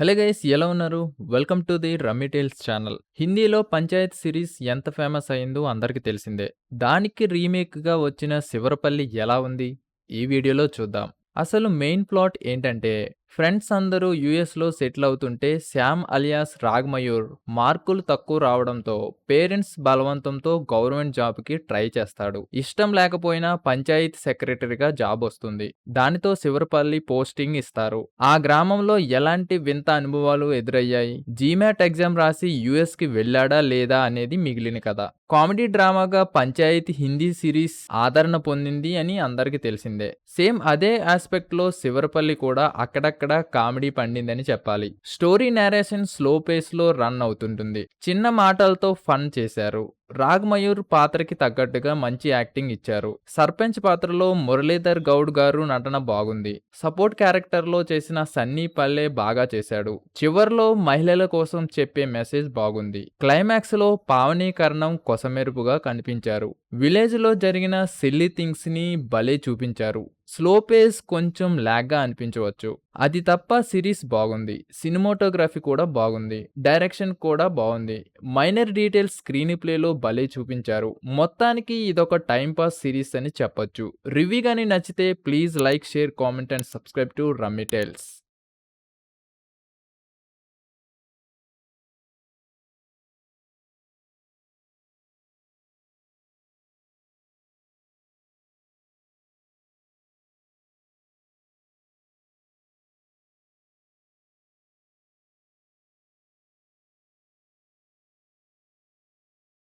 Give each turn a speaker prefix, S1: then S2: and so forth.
S1: Hello guys, ఎలా ఉన్నారు? Welcome to the Rummy Tales channel. హిందీలో పంచాయత్ సిరీస్ ఎంత ఫేమస్ అయిందో అందరికీ తెలిసిందే. దానికి రీమేక్గా వచ్చిన శివరపల్లి ఎలా ఉంది? ఈ వీడియోలో చూద్దాం. అసలు మెయిన్ ప్లాట్ ఏంటంటే, ఫ్రెండ్స్ అందరూ యూఎస్లో సెటిల్ అవుతుంటే శ్యామ్ అలియాస్ రాగ్మయూర్ మార్కులు తక్కువ రావడంతో పేరెంట్స్ బలవంతంతో గవర్నమెంట్ జాబ్కి ట్రై చేస్తాడు. ఇష్టం లేకపోయినా పంచాయతీ సెక్రటరీగా జాబ్ వస్తుంది. దానితో శివరపల్లి పోస్టింగ్ ఇస్తారు. ఆ గ్రామంలో ఎలాంటి వింత అనుభవాలు ఎదురయ్యాయి, జీమాట్ ఎగ్జామ్ రాసి యుఎస్ కి వెళ్ళాడా లేదా అనేది మిగిలిన కథ. కామెడీ డ్రామాగా పంచాయతీ హిందీ సిరీస్ ఆదరణ పొందింది అని అందరికీ తెలిసిందే. సేమ్ అదే ఆస్పెక్ట్ లో శివరపల్లి కూడా అక్కడక్కడ కామెడీ పండిందని చెప్పాలి. స్టోరీ నేరేషన్ స్లో పేస్ లో రన్ అవుతుంటుంది. చిన్న మాటలతో ఫన్ చేశారు. రాగ్మయూర్ పాత్రకి తగ్గట్టుగా మంచి యాక్టింగ్ ఇచ్చారు. సర్పంచ్ పాత్రలో మురళీధర్ గౌడ్ గారు నటన బాగుంది. సపోర్ట్ క్యారెక్టర్ లో చేసిన సన్నీ పల్లె బాగా చేశాడు. చివర్లో మహిళల కోసం చెప్పే మెసేజ్ బాగుంది. క్లైమాక్స్ లో పావనీకరణం కొసమెరుపుగా కనిపించారు. విలేజ్ లో జరిగిన సిల్లీ థింగ్స్ ని భలే చూపించారు. స్లో పేస్ కొంచెం లాగ్గా అనిపించవచ్చు. అది తప్ప సిరీస్ బాగుంది. సినిమాటోగ్రఫీ కూడా బాగుంది. డైరెక్షన్ కూడా బాగుంది. మైనర్ డీటెయిల్స్ స్క్రీన్ ప్లేలో భలే చూపించారు. మొత్తానికి ఇదొక టైం పాస్ సిరీస్ అని చెప్పొచ్చు. రివ్యూ గానీ నచ్చితే please like, share, comment and subscribe to Rummy tiles.